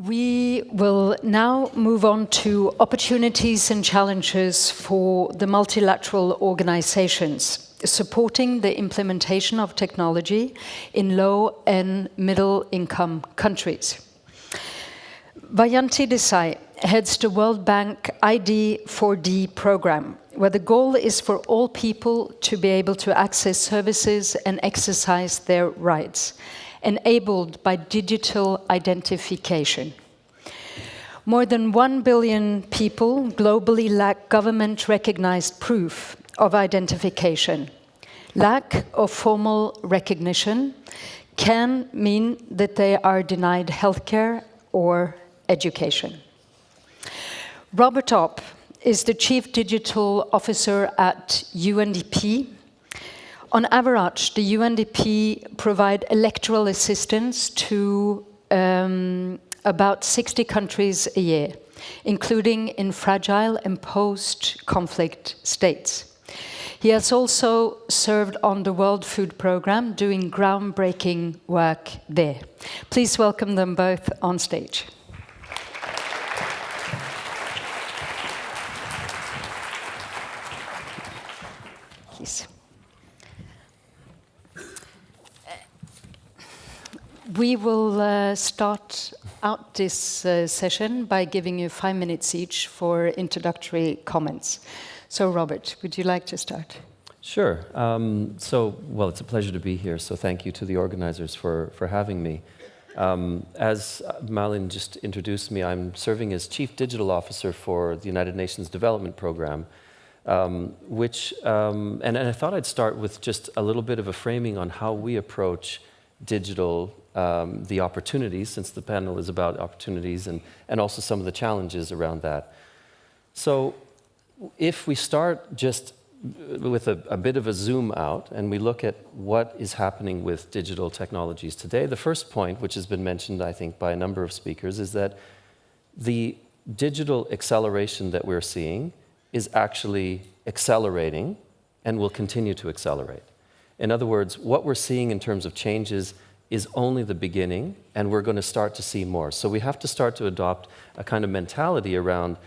We will now move on to opportunities and challenges for the multilateral organizations, supporting the implementation of technology in low and middle income countries. Vyjayanti Desai heads the World Bank ID4D program, where the goal is for all people to be able to access services and exercise their rights, enabled by digital identification. More than 1 billion people globally lack government-recognized proof of identification. Lack of formal recognition can mean that they are denied healthcare or education. Robert Opp is the Chief Digital Officer at UNDP. On average, the UNDP provide electoral assistance to about 60 countries a year, including in fragile and post-conflict states. He has also served on the World Food Programme, doing groundbreaking work there. Please welcome them both on stage. Please. We will start out this session by giving you 5 minutes each for introductory comments. So, Robert, would you like to start? Sure. Well, it's a pleasure to be here, so thank you to the organizers for having me. As Malin just introduced me, I'm serving as Chief Digital Officer for the United Nations Development Programme, and I thought I'd start with just a little bit of a framing on how we approach digital, the opportunities, since the panel is about opportunities, and also some of the challenges around that. So if we start just with a bit of a zoom out and we look at what is happening with digital technologies today, the first point, which has been mentioned, I think, by a number of speakers, is that the digital acceleration that we're seeing is actually accelerating and will continue to accelerate. In other words, what we're seeing in terms of changes is only the beginning, and we're going to start to see more. So we have to start to adopt a kind of mentality around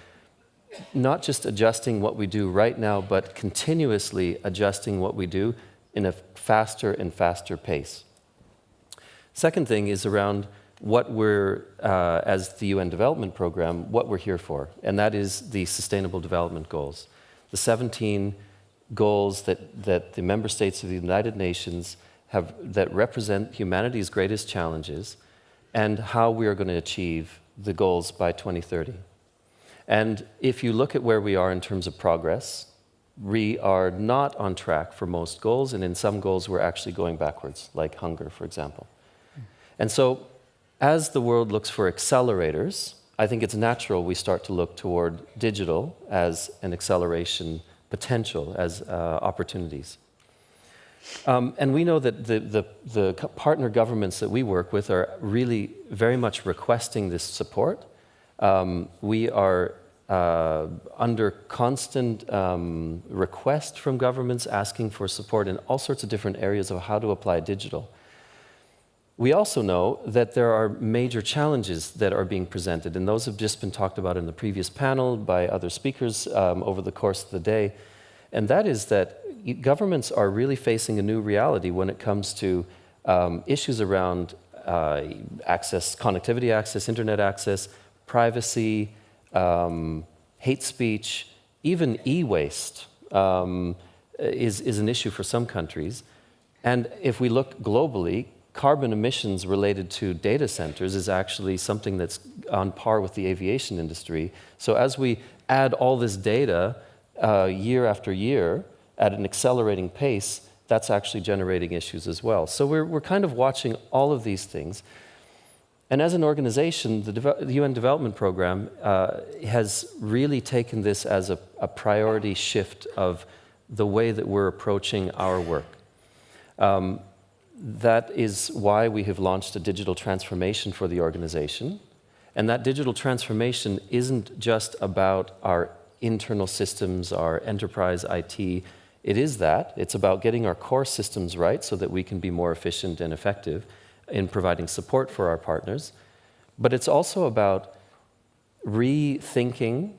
not just adjusting what we do right now, but continuously adjusting what we do in a faster and faster pace. Second thing is around what we're, as the UN Development Programme, what we're here for, and that is the Sustainable Development Goals. The 17 goals that the member states of the United Nations have that represent humanity's greatest challenges and how we are going to achieve the goals by 2030. And if you look at where we are in terms of progress, we are not on track for most goals, and in some goals we're actually going backwards, like hunger, for example. And so, as the world looks for accelerators, I think it's natural we start to look toward digital as an acceleration potential, as opportunities. And we know that the partner governments that we work with are really very much requesting this support. We are under constant request from governments asking for support in all sorts of different areas of how to apply digital. We also know that there are major challenges that are being presented, and those have just been talked about in the previous panel by other speakers over the course of the day. And that is that governments are really facing a new reality when it comes to issues around access, connectivity access, internet access, privacy, hate speech, even e-waste is an issue for some countries. And if we look globally, carbon emissions related to data centers is actually something that's on par with the aviation industry. So as we add all this data year after year at an accelerating pace, that's actually generating issues as well. So we're kind of watching all of these things. And as an organization, the UN Development Programme has really taken this as a priority shift of the way that we're approaching our work. That is why we have launched a digital transformation for the organization. And that digital transformation isn't just about our internal systems, our enterprise IT. It is that. It's about getting our core systems right so that we can be more efficient and effective in providing support for our partners. But it's also about rethinking,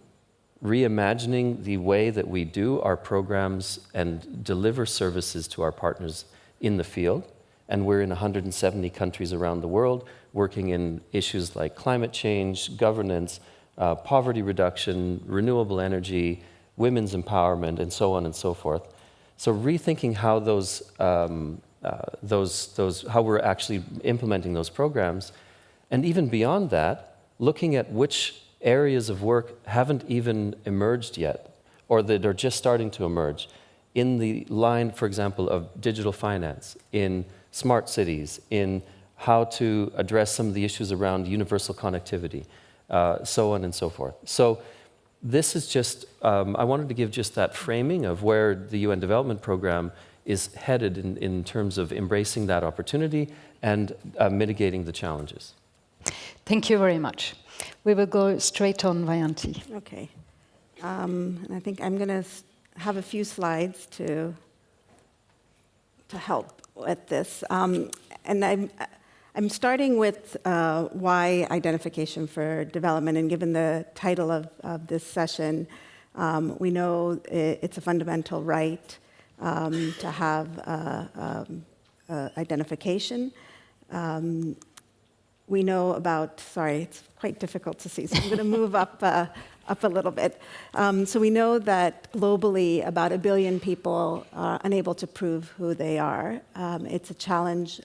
reimagining the way that we do our programs and deliver services to our partners in the field. And we're in 170 countries around the world, working in issues like climate change, governance, poverty reduction, renewable energy, women's empowerment, and so on and so forth. So rethinking how how we're actually implementing those programs, and even beyond that, looking at which areas of work haven't even emerged yet, or that are just starting to emerge, in the line, for example, of digital finance, in smart cities, in how to address some of the issues around universal connectivity, so on and so forth. So this is just, I wanted to give just that framing of where the UN Development Programme is headed in terms of embracing that opportunity and mitigating the challenges. Thank you very much. We will go straight on Vyjayanti. Okay. And I think I'm going to have a few slides to help with this. And I'm starting with why identification for development, and given the title of this session, we know it's a fundamental right to have identification. We know about, sorry, it's quite difficult to see, so I'm going to move up a little bit. So we know that globally about 1 billion people are unable to prove who they are. It's a challenge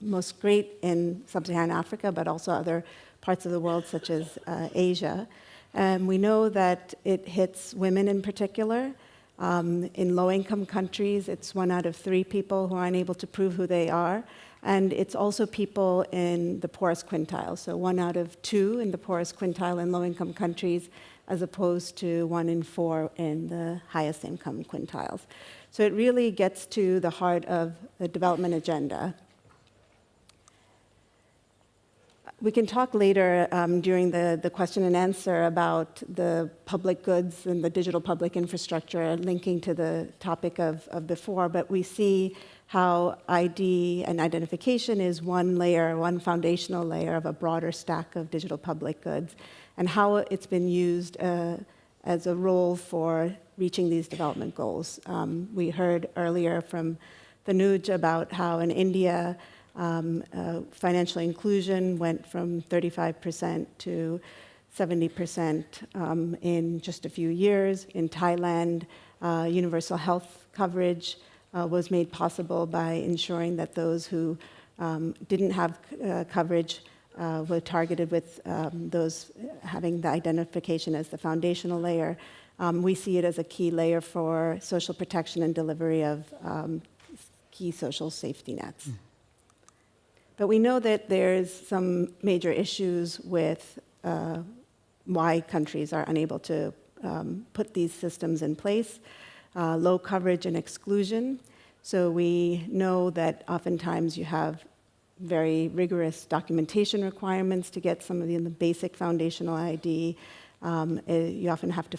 most great in sub-Saharan Africa, but also other parts of the world such as Asia. And we know that it hits women in particular. In low-income countries, it's 1 out of 3 people who are unable to prove who they are. And it's also people in the poorest quintile, so 1 out of 2 in the poorest quintile in low-income countries, as opposed to 1 in 4 in the highest income quintiles. So it really gets to the heart of the development agenda. We can talk later during the question and answer about the public goods and the digital public infrastructure linking to the topic of before, but we see how ID and identification is 1 layer, 1 foundational layer of a broader stack of digital public goods, and how it's been used as a role for reaching these development goals. We heard earlier from Tanuj about how in India, financial inclusion went from 35% to 70% in just a few years. In Thailand, universal health coverage was made possible by ensuring that those who didn't have coverage were targeted with those having the identification as the foundational layer. We see it as a key layer for social protection and delivery of key social safety nets. But we know that there's some major issues with why countries are unable to put these systems in place. Low coverage and exclusion. So we know that oftentimes you have very rigorous documentation requirements to get some of the basic foundational ID. You often have to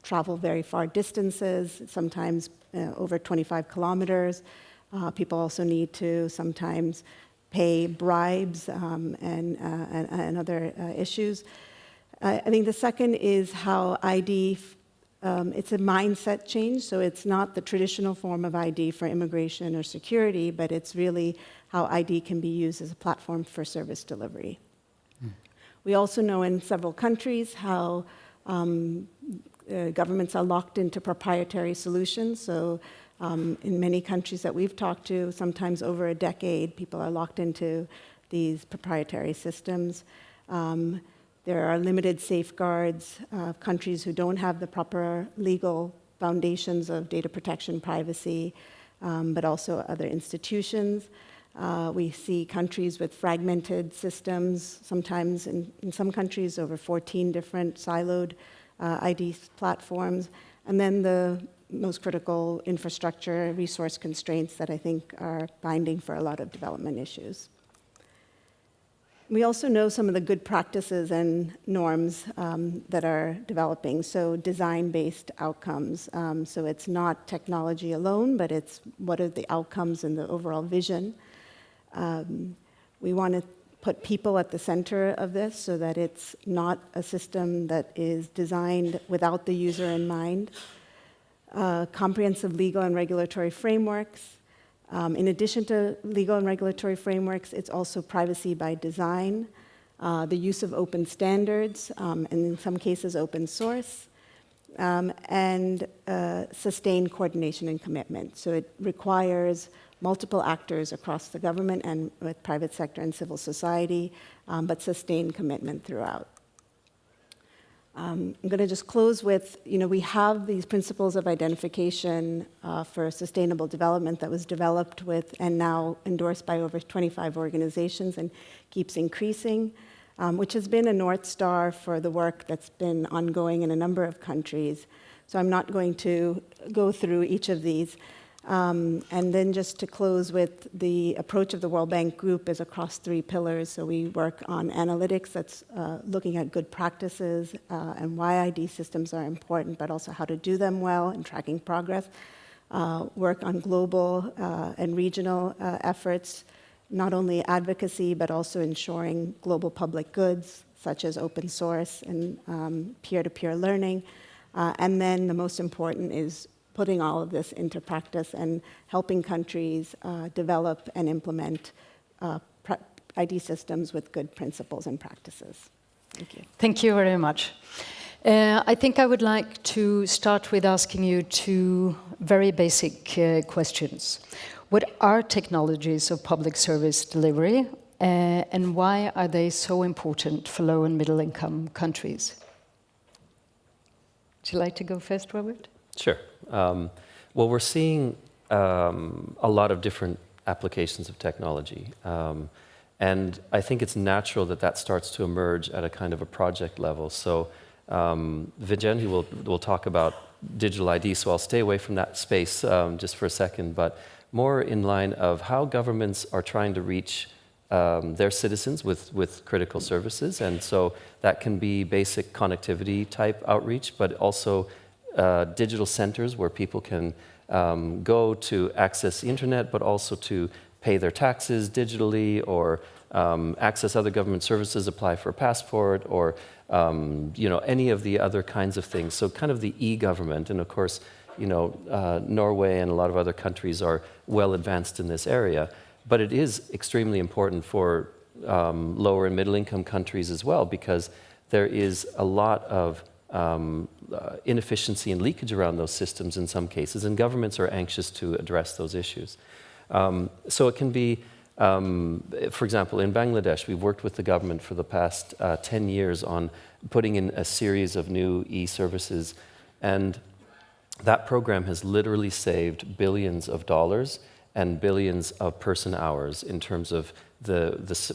travel very far distances, sometimes over 25 kilometers. People also need to sometimes pay bribes and other issues. I think the second is how ID, it's a mindset change, so it's not the traditional form of ID for immigration or security, but it's really how ID can be used as a platform for service delivery. We also know in several countries how governments are locked into proprietary solutions. So in many countries that we've talked to, sometimes over a decade, people are locked into these proprietary systems. There are limited safeguards. Countries who don't have the proper legal foundations of data protection, privacy, but also other institutions. We see countries with fragmented systems, sometimes in some countries over 14 different siloed ID platforms. And then the most critical infrastructure resource constraints that I think are binding for a lot of development issues. We also know some of the good practices and norms that are developing, so design-based outcomes. So it's not technology alone, but it's what are the outcomes and the overall vision. We want to put people at the center of this so that it's not a system that is designed without the user in mind. Comprehensive legal and regulatory frameworks. In addition to legal and regulatory frameworks, it's also privacy by design, the use of open standards, and in some cases open source, and sustained coordination and commitment. So it requires multiple actors across the government and with private sector and civil society, but sustained commitment throughout. I'm going to just close with, we have these principles of identification for sustainable development that was developed with and now endorsed by over 25 organizations and keeps increasing, which has been a North Star for the work that's been ongoing in a number of countries. So I'm not going to go through each of these. And then just to close with, the approach of the World Bank Group is across 3 pillars. So we work on analytics, that's looking at good practices and why ID systems are important, but also how to do them well and tracking progress. Work on global and regional efforts, not only advocacy, but also ensuring global public goods, such as open source and peer-to-peer learning. And then the most important is putting all of this into practice and helping countries develop and implement ID systems with good principles and practices. Thank you. Thank you very much. I think I would like to start with asking you 2 very basic questions. What are technologies of public service delivery, and why are they so important for low and middle income countries? Would you like to go first, Robert? Sure. Well, we're seeing a lot of different applications of technology. And I think it's natural that that starts to emerge at a kind of a project level. So Vyjayanti will talk about digital ID, so I'll stay away from that space just for a second, but more in line of how governments are trying to reach their citizens with critical services. And so that can be basic connectivity type outreach, but also digital centers where people can go to access the internet, but also to pay their taxes digitally, or access other government services, apply for a passport, or any of the other kinds of things. So kind of the e-government, and of course, Norway and a lot of other countries are well advanced in this area. But it is extremely important for lower and middle income countries as well, because there is a lot of inefficiency and leakage around those systems in some cases, and governments are anxious to address those issues. So it can be, for example, in Bangladesh, we've worked with the government for the past 10 years on putting in a series of new e-services, and that program has literally saved billions of dollars and billions of person hours in terms of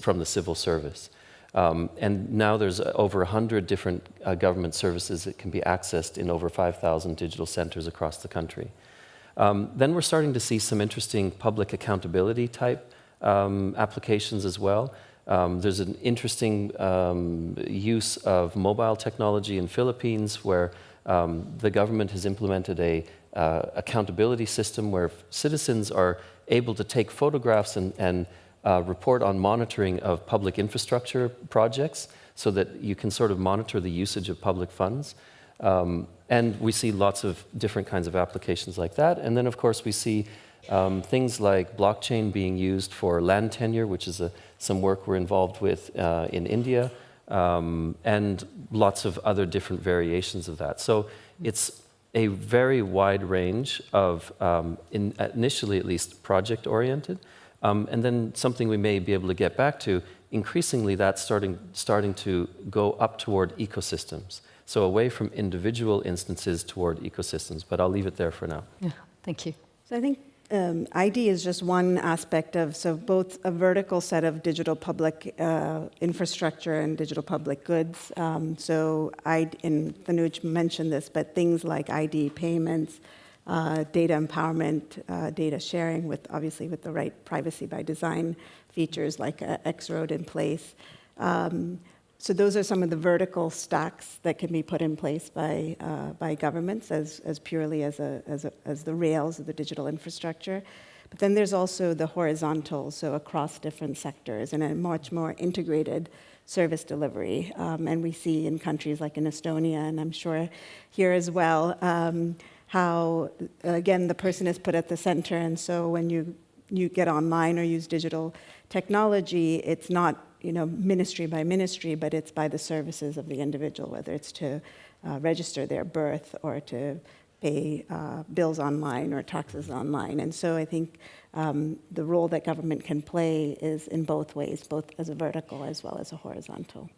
from the civil service. And now there's over 100 different government services that can be accessed in over 5,000 digital centers across the country. Then we're starting to see some interesting public accountability type applications as well. There's an interesting use of mobile technology in Philippines where the government has implemented a accountability system where citizens are able to take photographs and report on monitoring of public infrastructure projects so that you can sort of monitor the usage of public funds. And we see lots of different kinds of applications like that. And then, of course, we see things like blockchain being used for land tenure, which is some work we're involved with in India, and lots of other different variations of that. So it's a very wide range of, initially at least, project-oriented. And then something we may be able to get back to, increasingly that's starting to go up toward ecosystems. So away from individual instances toward ecosystems, but I'll leave it there for now. Yeah, thank you. So I think ID is just one aspect of, so both a vertical set of digital public infrastructure and digital public goods. And Thanuj mentioned this, but things like ID payments, data empowerment, data sharing, obviously with the right privacy by design features like X-Road in place. So those are some of the vertical stacks that can be put in place by governments as purely as the rails of the digital infrastructure. But then there's also the horizontal, so across different sectors, and a much more integrated service delivery. And we see in countries like in Estonia, and I'm sure here as well, how, again, the person is put at the center. And so when you get online or use digital technology, it's not ministry by ministry, but it's by the services of the individual, whether it's to register their birth or to pay bills online or taxes online. And so I think the role that government can play is in both ways, both as a vertical as well as a horizontal.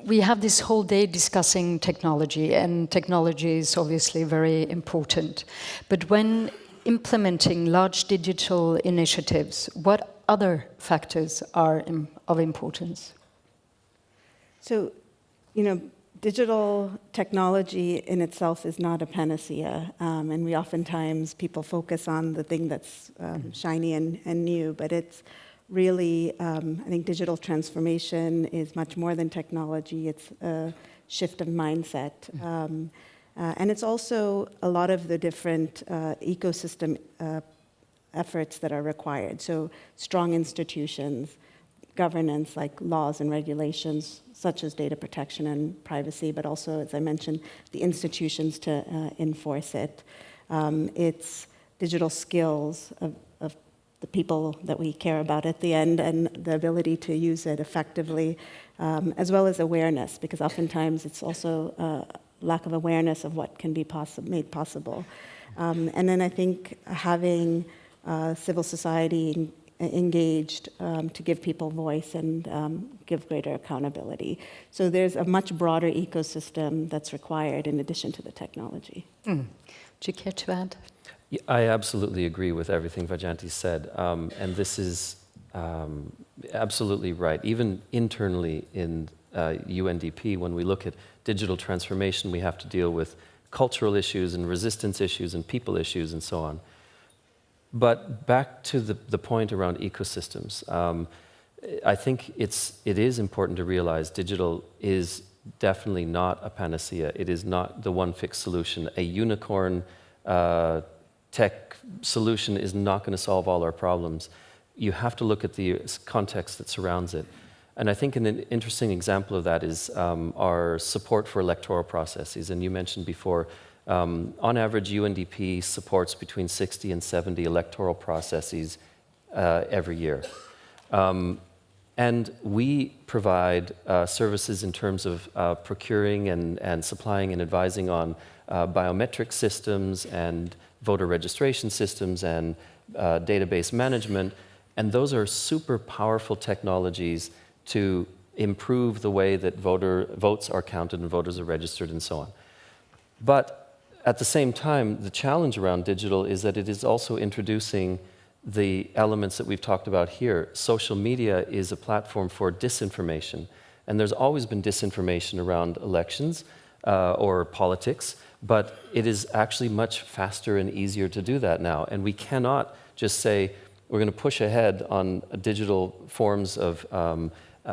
We have this whole day discussing technology, and technology is obviously very important. But when implementing large digital initiatives, what other factors are of importance? So, digital technology in itself is not a panacea, and we oftentimes, people focus on the thing that's shiny and new, but it's really, I think digital transformation is much more than technology. It's a shift of mindset. And it's also a lot of the different ecosystem efforts that are required. So strong institutions, governance like laws and regulations, such as data protection and privacy, but also, as I mentioned, the institutions to enforce it. It's digital skills of the people that we care about at the end, and the ability to use it effectively, as well as awareness, because oftentimes it's also lack of awareness of what can be made possible. And then I think having civil society engaged to give people voice and give greater accountability. So there's a much broader ecosystem that's required in addition to the technology. Would you care to add? Yeah, I absolutely agree with everything Vyjayanti said. And this is absolutely right. Even internally in UNDP, when we look at digital transformation, we have to deal with cultural issues and resistance issues and people issues and so on. But back to the point around ecosystems, I think it is important to realize digital is definitely not a panacea. It is not the one fixed solution. A unicorn tech solution is not going to solve all our problems. You have to look at the context that surrounds it. And I think an interesting example of that is our support for electoral processes. And you mentioned before, on average, UNDP supports between 60 and 70 electoral processes every year. And we provide services in terms of procuring and supplying and advising on biometric systems and voter registration systems and database management. And those are super powerful technologies to improve the way that votes are counted and voters are registered and so on. But at the same time, the challenge around digital is that it is also introducing the elements that we've talked about here. Social media is a platform for disinformation, and there's always been disinformation around elections or politics, but it is actually much faster and easier to do that now. And we cannot just say, we're going to push ahead on digital forms of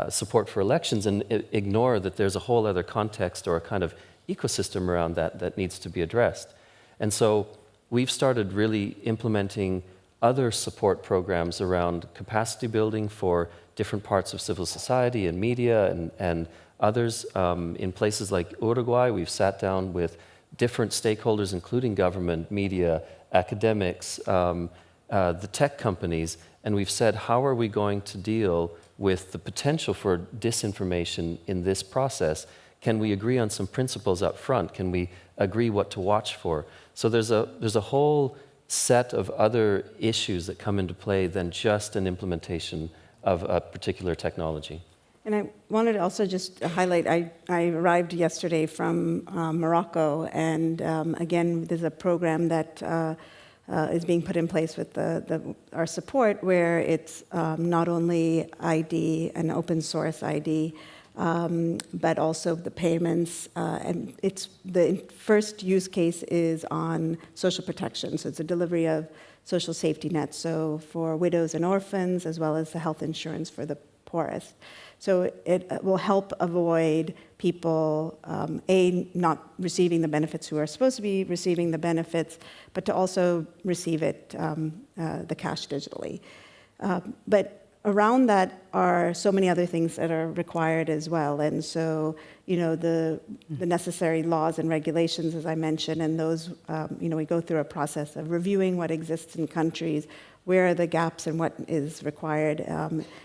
support for elections and ignore that there's a whole other context or a kind of ecosystem around that needs to be addressed. And so we've started really implementing other support programs around capacity building for different parts of civil society and media and others. In places like Uruguay, we've sat down with different stakeholders, including government, media, academics, the tech companies, and we've said, how are we going to deal with the potential for disinformation in this process? Can we agree on some principles up front? Can we agree what to watch for? So there's a whole set of other issues that come into play than just an implementation of a particular technology. And I wanted to also just highlight, I arrived yesterday from Morocco, and again, there's a program that is being put in place with our support, where it's not only ID, an open source ID, but also the payments. And it's the first use case is on social protection. So it's a delivery of social safety nets, so for widows and orphans, as well as the health insurance for the poorest. So it will help avoid people, not receiving the benefits who are supposed to be receiving the benefits, but to also receive it, the cash digitally. But around that are so many other things that are required as well. And so, the necessary laws and regulations, as I mentioned, and those, we go through a process of reviewing what exists in countries, where are the gaps and what is required.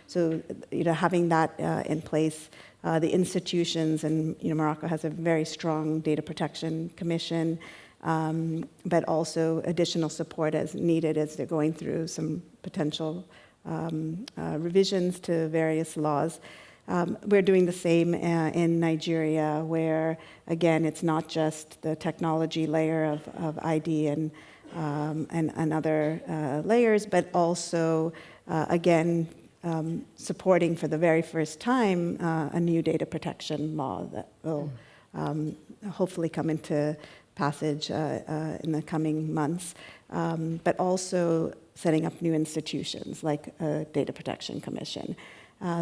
So, having that in place, the institutions, and Morocco has a very strong data protection commission, but also additional support as needed as they're going through some potential revisions to various laws. We're doing the same in Nigeria, where, again, it's not just the technology layer of ID and other layers, but also, again, supporting for the very first time a new data protection law that will hopefully come into passage in the coming months, but also setting up new institutions like a Data Protection Commission.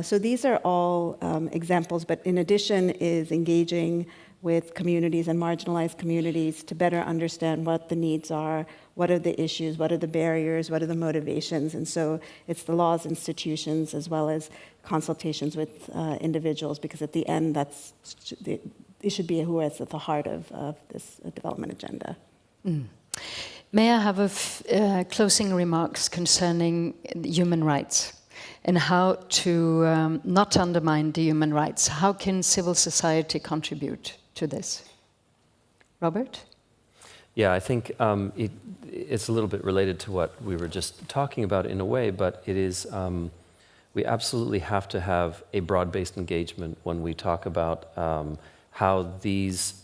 So these are all examples, but in addition is engaging with communities and marginalized communities to better understand what the needs are, what are the issues, what are the barriers, what are the motivations. And so it's the laws, institutions, as well as consultations with individuals, because at the end, it should be who is at the heart of this development agenda. May I have closing remarks concerning human rights and how to not undermine the human rights? How can civil society contribute to this? Robert? Yeah, I think it's a little bit related to what we were just talking about in a way, but it is, we absolutely have to have a broad-based engagement when we talk about how these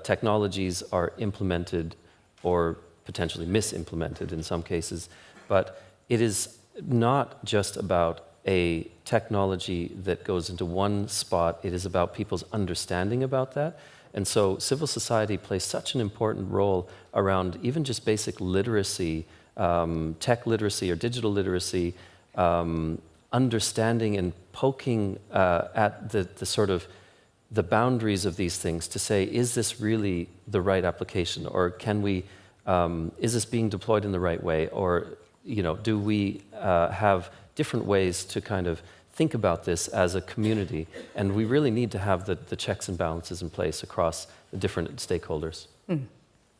technologies are implemented or potentially misimplemented in some cases. But it is not just about a technology that goes into one spot, it is about people's understanding about that. And so civil society plays such an important role around even just basic literacy, tech literacy or digital literacy, understanding and poking at the sort of the boundaries of these things to say, is this really the right application, or can we, is this being deployed in the right way, or do we have different ways to kind of think about this as a community? And we really need to have the checks and balances in place across the different stakeholders.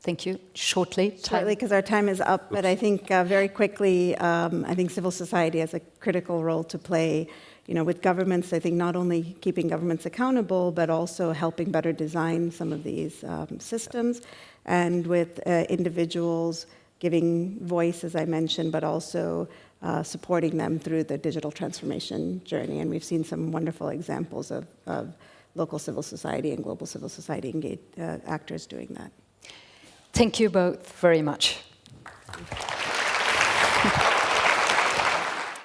Thank you. Shortly, because our time is up, but I think very quickly, I think civil society has a critical role to play. With governments, I think not only keeping governments accountable, but also helping better design some of these systems, and with individuals giving voice, as I mentioned, but also supporting them through the digital transformation journey. And we've seen some wonderful examples of local civil society and global civil society actors doing that. Thank you both very much.